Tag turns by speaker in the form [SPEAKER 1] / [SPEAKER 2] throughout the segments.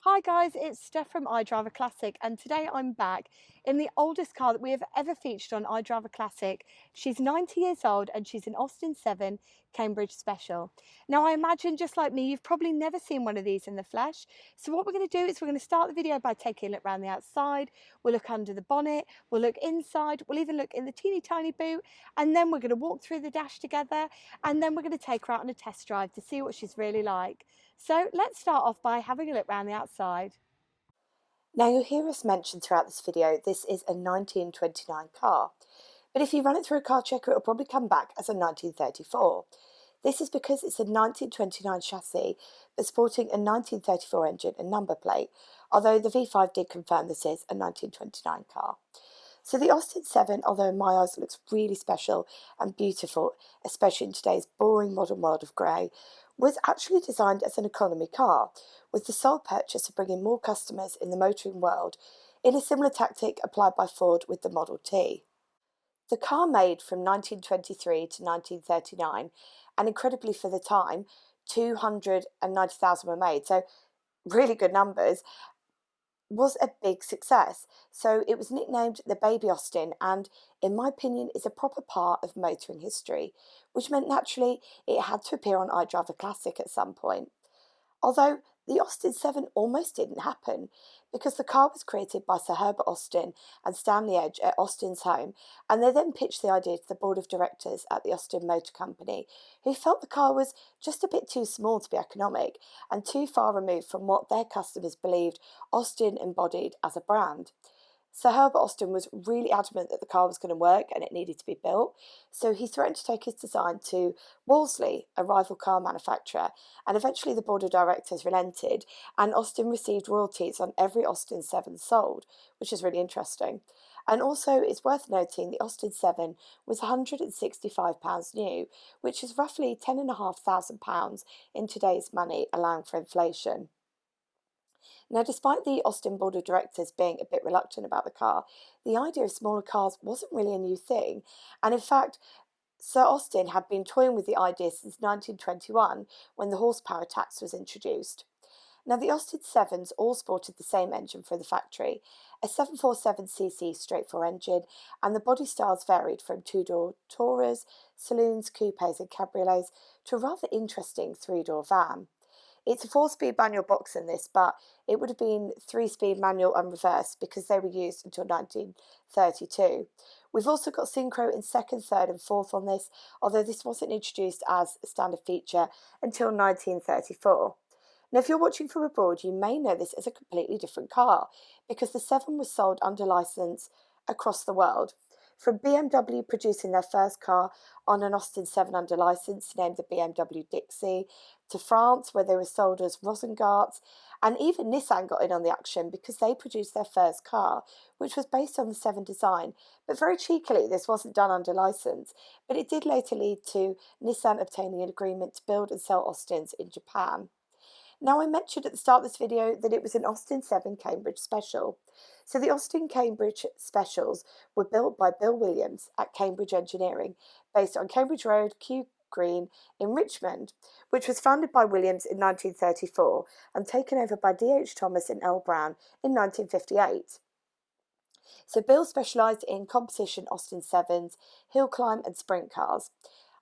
[SPEAKER 1] Hi guys, it's Steph from IDRIVEACLASSIC, and today I'm back in the oldest car that we have ever featured on IDRIVEACLASSIC. She's 90 years old and she's an Austin 7 Cambridge Special. Now I imagine, just like me, you've probably never seen one of these in the flesh. So what we're going to do is we're going to start the video by taking a look around the outside. We'll look under the bonnet, we'll look inside, we'll even look in the teeny tiny boot, and then we're going to walk through the dash together, and then we're going to take her out on a test drive to see what she's really like. So let's start off by having a look around the outside.
[SPEAKER 2] Now you'll hear us mention throughout this video this is a 1929 car, but if you run it through a car checker it'll probably come back as a 1934. This is because it's a 1929 chassis but sporting a 1934 engine and number plate, although the V5 did confirm this is a 1929 car. So the Austin 7, although in my eyes looks really special and beautiful, especially in today's boring modern world of grey, was actually designed as an economy car, with the sole purpose of bringing more customers in the motoring world, in a similar tactic applied by Ford with the Model T. The car made from 1923 to 1939, and incredibly for the time, 290,000 were made, so really good numbers, was a big success. So it was nicknamed the Baby Austin, and in my opinion is a proper part of motoring history, which meant naturally it had to appear on iDriveAClassic at some point. Although the Austin 7 almost didn't happen, because the car was created by Sir Herbert Austin and Stanley Edge at Austin's home, and they then pitched the idea to the board of directors at the Austin Motor Company, who felt the car was just a bit too small to be economic and too far removed from what their customers believed Austin embodied as a brand. Sir Herbert Austin was really adamant that the car was going to work and it needed to be built, so he threatened to take his design to Wolseley, a rival car manufacturer, and eventually the board of directors relented, and Austin received royalties on every Austin 7 sold, which is really interesting. And also, it's worth noting the Austin 7 was £165 new, which is roughly £10,500 in today's money, allowing for inflation. Now, despite the Austin board of directors being a bit reluctant about the car, the idea of smaller cars wasn't really a new thing, and in fact, Sir Austin had been toying with the idea since 1921 when the horsepower tax was introduced. Now, the Austin 7s all sported the same engine from the factory, a 747cc straight 4 engine, and the body styles varied from two-door Tourers, saloons, coupes and cabriolets to a rather interesting three-door van. It's a 4-speed manual box in this, but it would have been 3-speed manual and reverse because they were used until 1932. We've also got synchro in second, third and fourth on this, although this wasn't introduced as a standard feature until 1934. Now, if you're watching from abroad, you may know this as a completely different car because the 7 was sold under licence across the world. From BMW producing their first car on an Austin 7 under licence named the BMW Dixie, to France where they were sold as Rosengarts, and even Nissan got in on the action because they produced their first car, which was based on the 7 design, but very cheekily this wasn't done under licence, but it did later lead to Nissan obtaining an agreement to build and sell Austins in Japan. Now, I mentioned at the start of this video that it was an Austin 7 Cambridge Special. So the Austin Cambridge Specials were built by Bill Williams at Cambridge Engineering, based on Cambridge Road, Kew Green in Richmond, which was founded by Williams in 1934 and taken over by D.H. Thomas and L. Brown in 1958. So Bill specialised in composition Austin 7s, hill climb and sprint cars.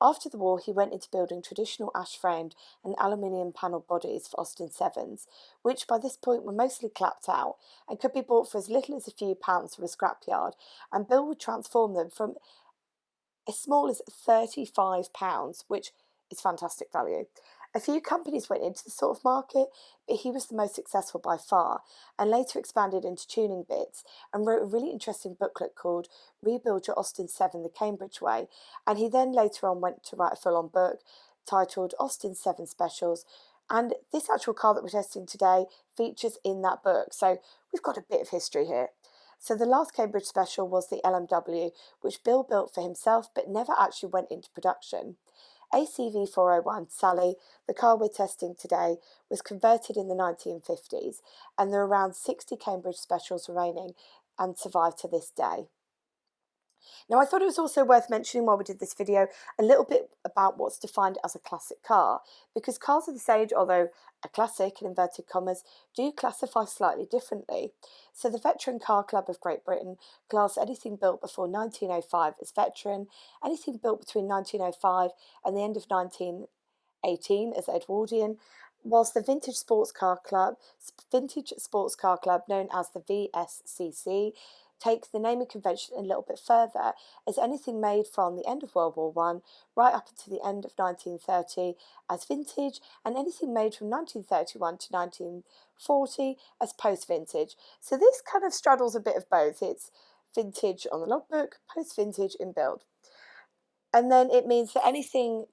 [SPEAKER 2] After the war, he went into building traditional ash-framed and aluminium panelled bodies for Austin 7s, which by this point were mostly clapped out and could be bought for as little as a few pounds from a scrapyard, and Bill would transform them from as small as £35, which is fantastic value. A few companies went into the sort of market, but he was the most successful by far, and later expanded into tuning bits and wrote a really interesting booklet called Rebuild Your Austin 7 the Cambridge Way, and he then later on went to write a full-on book titled Austin 7 Specials, and this actual car that we're testing today features in that book, so we've got a bit of history here. So the last Cambridge Special was the LMW, which Bill built for himself but never actually went into production. ACV 401 Sally, the car we're testing today, was converted in the 1950s, and there are around 60 Cambridge Specials remaining and survive to this day. Now, I thought it was also worth mentioning while we did this video a little bit about what's defined as a classic car, because cars of this age, although a classic in inverted commas, do classify slightly differently. So the Veteran Car Club of Great Britain class anything built before 1905 as veteran, anything built between 1905 and the end of 1918 as Edwardian, whilst the Vintage Sports Car Club, known as the VSCC, takes the naming convention a little bit further as anything made from the end of World War I right up until the end of 1930 as vintage, and anything made from 1931 to 1940 as post-vintage. So this kind of straddles a bit of both. It's vintage on the logbook, post-vintage in build. And then it means that anything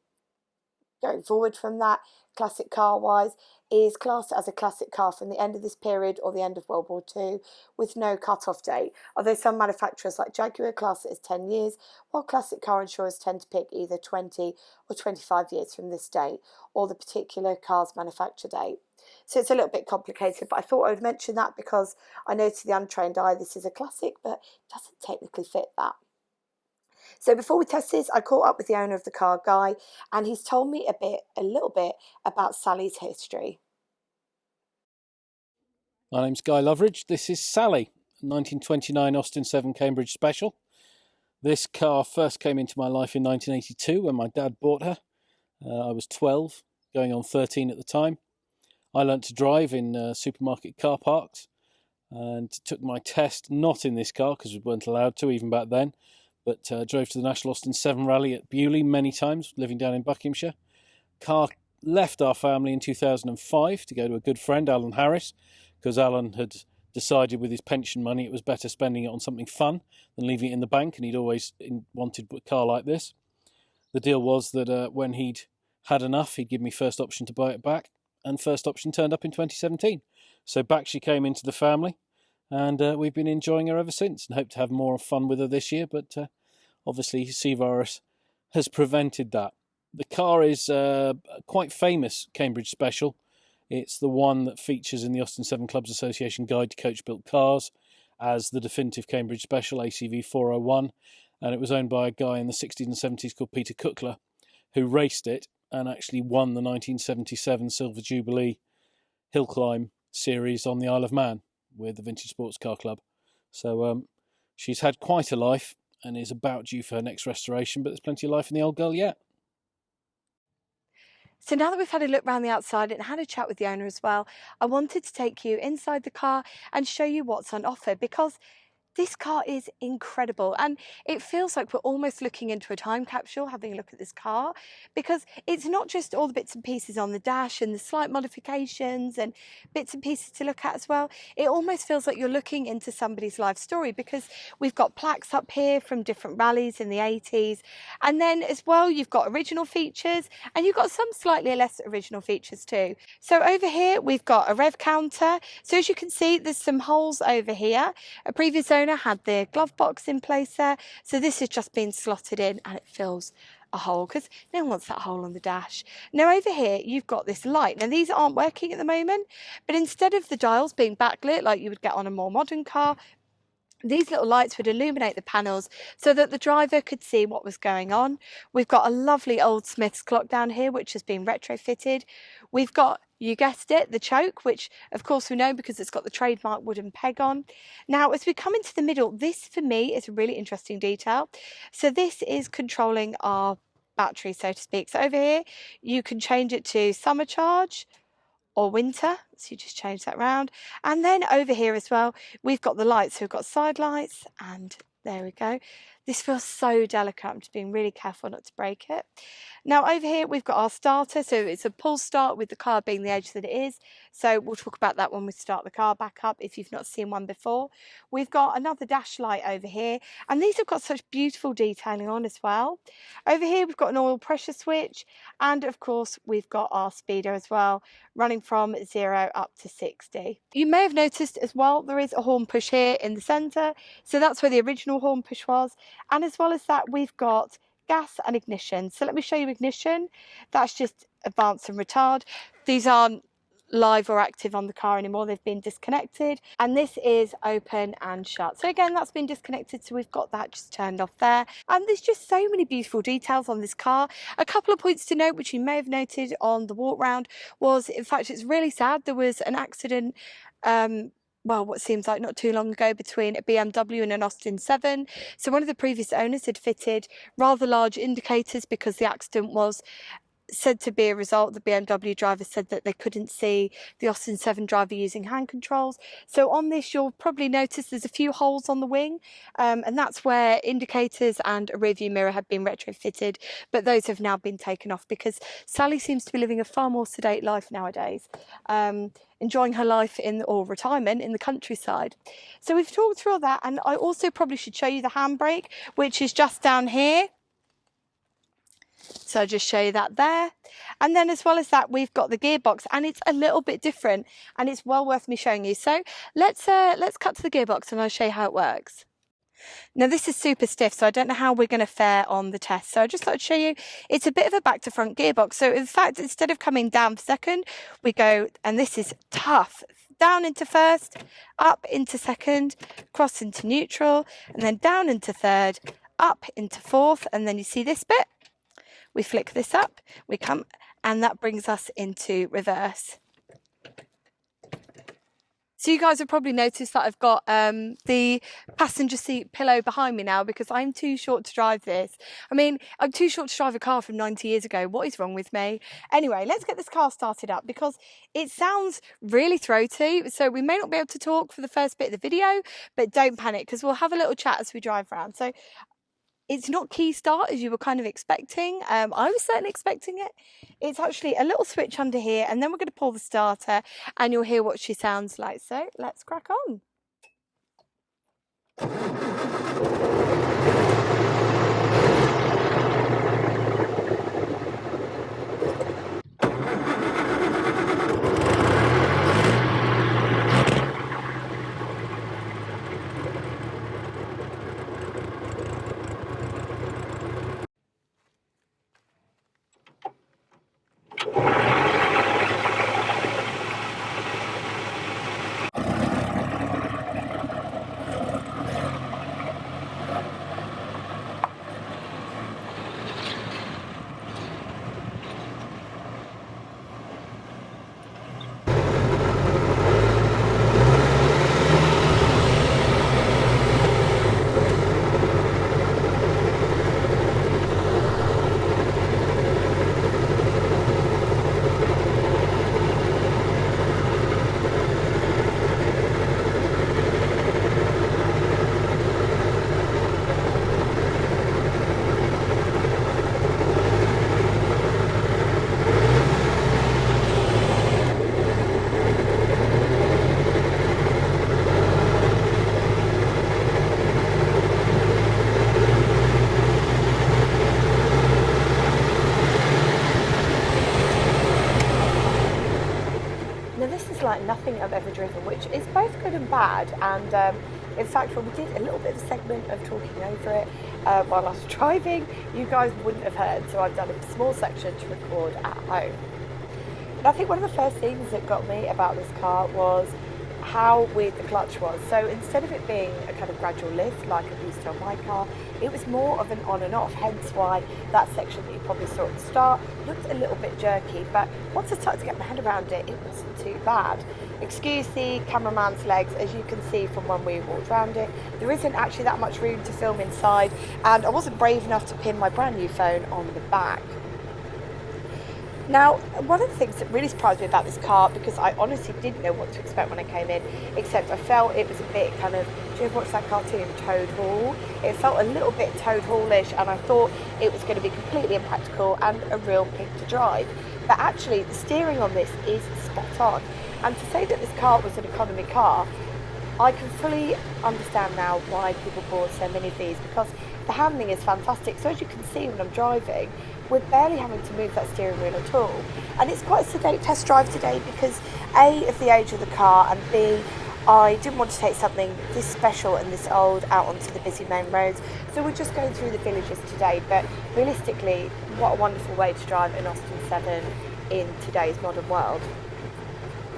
[SPEAKER 2] going forward from that, classic car wise, is classed as a classic car from the end of this period or the end of World War II with no cut-off date, although some manufacturers like Jaguar class it as 10 years, while classic car insurers tend to pick either 20 or 25 years from this date or the particular car's manufacture date. So it's a little bit complicated, but I thought I would mention that because I know to the untrained eye this is a classic, but it doesn't technically fit that. So before we test this, I caught up with the owner of the car, Guy, and he's told me a little bit about Sally's history.
[SPEAKER 3] My name's Guy Loveridge. This is Sally, 1929 Austin 7 Cambridge Special. This car first came into my life in 1982 when my dad bought her. I was 12, going on 13 at the time. I learnt to drive in supermarket car parks and took my test not in this car because we weren't allowed to even back then, but drove to the National Austin 7 Rally at Bewley many times, living down in Buckinghamshire. Car left our family in 2005 to go to a good friend, Alan Harris, because Alan had decided with his pension money it was better spending it on something fun than leaving it in the bank, and he'd always wanted a car like this. The deal was that when he'd had enough, he'd give me first option to buy it back, and first option turned up in 2017. So back she came into the family, and we've been enjoying her ever since and hope to have more fun with her this year, but obviously C-Virus has prevented that. The car is quite famous Cambridge Special. It's the one that features in the Austin 7 Clubs Association Guide to Coach-Built Cars as the definitive Cambridge Special, ACV 401, and it was owned by a guy in the 60s and 70s called Peter Kuckler, who raced it and actually won the 1977 Silver Jubilee Hill Climb Series on the Isle of Man with the Vintage Sports Car Club. So she's had quite a life and is about due for her next restoration, but there's plenty of life in the old girl yet.
[SPEAKER 1] So now that we've had a look around the outside and had a chat with the owner as well, I wanted to take you inside the car and show you what's on offer, because this car is incredible and it feels like we're almost looking into a time capsule having a look at this car, because it's not just all the bits and pieces on the dash and the slight modifications and bits and pieces to look at as well. It almost feels like you're looking into somebody's life story, because we've got plaques up here from different rallies in the 80s, and then as well you've got original features and you've got some slightly less original features too. So over here we've got a Rev Counter. So as you can see, there's some holes over here. A previous owner had the glove box in place there, so this has just been slotted in and it fills a hole because no one wants that hole on the dash. Now over here you've got this light. Now these aren't working at the moment, but instead of the dials being backlit like you would get on a more modern car, these little lights would illuminate the panels so that the driver could see what was going on. We've got a lovely old Smith's clock down here which has been retrofitted. We've got, you guessed it, the choke, which of course we know because it's got the trademark wooden peg on. Now as we come into the middle, this for me is a really interesting detail. So this is controlling our battery, so to speak. So over here you can change it to summer charge or winter, so you just change that round. And then over here as well we've got the lights, so we've got side lights, and there we go. This feels so delicate, I'm just being really careful not to break it. Now over here we've got our starter, so it's a pull start with the car being the age that it is, so we'll talk about that when we start the car back up if you've not seen one before. We've got another dash light over here, and these have got such beautiful detailing on as well. Over here we've got an oil pressure switch, and of course we've got our speedo as well, running from 0 up to 60. You may have noticed as well there is a horn push here in the centre, so that's where the original horn push was, and as well as that we've got gas and ignition. So let me show you ignition. That's just advance and retard. These aren't live or active on the car anymore. They've been disconnected, and this is open and shut. So again, that's been disconnected, so we've got that just turned off there. And there's just so many beautiful details on this car. A couple of points to note, which you may have noted on the walk round, was in fact it's really sad. There was an accident well, what seems like not too long ago between a BMW and an Austin 7. So one of the previous owners had fitted rather large indicators because the accident was said to be a result. The BMW driver said that they couldn't see the Austin 7 driver using hand controls. So on this, you'll probably notice there's a few holes on the wing, and that's where indicators and a rear view mirror had been retrofitted, but those have now been taken off because Sally seems to be living a far more sedate life nowadays, enjoying her life or retirement in the countryside. So we've talked through all that, and I also probably should show you the handbrake, which is just down here. So I'll just show you that there. And then as well as that, we've got the gearbox, and it's a little bit different, and it's well worth me showing you. So let's cut to the gearbox and I'll show you how it works. Now this is super stiff, so I don't know how we're going to fare on the test. So I just thought I'd show you, it's a bit of a back to front gearbox. So in fact, instead of coming down for second, we go, and this is tough, down into first, up into second, cross into neutral, and then down into third, up into fourth, and then you see this bit? We flick this up, we come, and that brings us into reverse. So you guys have probably noticed that I've got the passenger seat pillow behind me now because I'm too short to drive this. I mean, I'm too short to drive a car from 90 years ago. What is wrong with me? Anyway, let's get this car started up because it sounds really throaty. So we may not be able to talk for the first bit of the video, but don't panic because we'll have a little chat as we drive around. So it's not key start as you were kind of expecting. I was certainly expecting it. It's actually a little switch under here, and then we're going to pull the starter and you'll hear what she sounds like. So let's crack on. Like nothing I've ever driven, which is both good and bad. And in fact, when we did a little bit of a segment of talking over it while I was driving, you guys wouldn't have heard, so I've done a small section to record at home. And I think one of the first things that got me about this car was how weird the clutch was. So instead of it being a kind of gradual lift like I'm used to on my car, it was more of an on and off, hence why that section that you probably saw at the start looked a little bit jerky, but once I started to get my head around it, it wasn't too bad. Excuse the cameraman's legs, as you can see from when we walked around it, there isn't actually that much room to film inside, and I wasn't brave enough to pin my brand new phone on the back. Now, one of the things that really surprised me about this car, because I honestly didn't know what to expect when I came in, except I felt it was a bit kind of, do you ever watch that cartoon, Toad Hall? It felt a little bit Toad Hall-ish, and I thought it was going to be completely impractical and a real pig to drive. But actually, the steering on this is spot on. And to say that this car was an economy car, I can fully understand now why people bought so many of these, because the handling is fantastic. So as you can see when I'm driving, we're barely having to move that steering wheel at all. And it's quite a sedate test drive today because A, of the age of the car, and B, I didn't want to take something this special and this old out onto the busy main roads. So we're just going through the villages today, but realistically, what a wonderful way to drive an Austin 7 in today's modern world.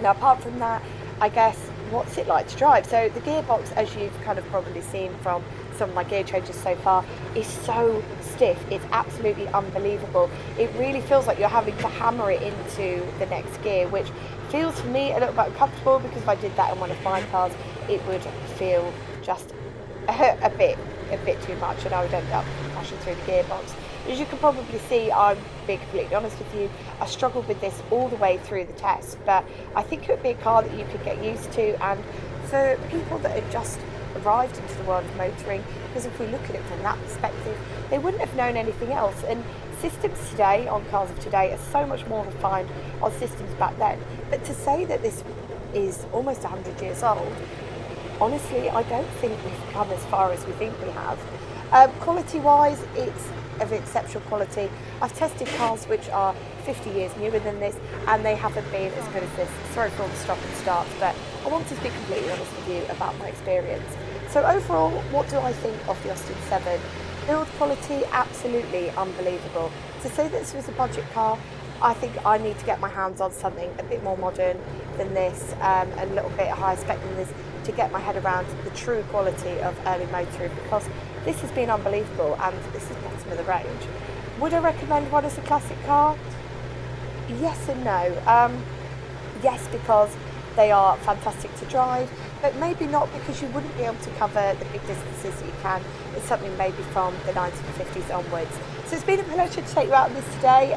[SPEAKER 2] Now, apart from that, I guess, what's it like to drive? So the gearbox, as you've kind of probably seen from some of my gear changes so far, is so stiff. It's absolutely unbelievable. It really feels like you're having to hammer it into the next gear, which feels for me a little bit uncomfortable, because if I did that in one of my cars, it would feel just a bit too much, and I would end up crashing through the gearbox. As you can probably see, I'm being completely honest with you, I struggled with this all the way through the test, but I think it would be a car that you could get used to, and for people that had just arrived into the world of motoring, because if we look at it from that perspective, they wouldn't have known anything else. And systems today, on cars of today, are so much more refined on systems back then. But to say that this is almost 100 years old, honestly, I don't think we've come as far as we think we have. Quality-wise, it's of exceptional quality. I've tested cars which are 50 years newer than this, and they haven't been as good as this. Sorry for all the stop and starts, but I want to be completely honest with you about my experience. So overall, what do I think of the Austin 7? Build quality, absolutely unbelievable. To say that this was a budget car, I think I need to get my hands on something a bit more modern than this, a little bit higher spec than this, to get my head around the true quality of early motoring, because this has been unbelievable, and this is bottom of the range. Would I recommend one as a classic car? Yes and no. Yes, because they are fantastic to drive, but maybe not, because you wouldn't be able to cover the big distances that you can in something maybe from the 1950s onwards. So it's been a pleasure to take you out on this today,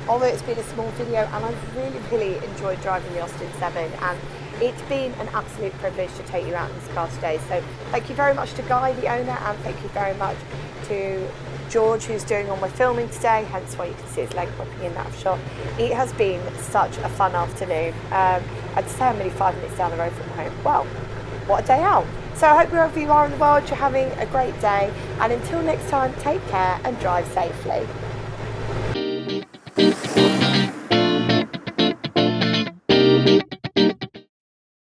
[SPEAKER 2] although it's been a small video, and I've really enjoyed driving the Austin 7, and it's been an absolute privilege to take you out in this car today. So thank you very much to Guy, the owner, and thank you very much to George, who's doing all my filming today, hence why you can see his leg popping in that shot. It has been such a fun afternoon. I'd say I'm only 5 minutes down the road from home. Well, what a day out. So I hope wherever you are in the world, you're having a great day, and until next time, take care and drive safely.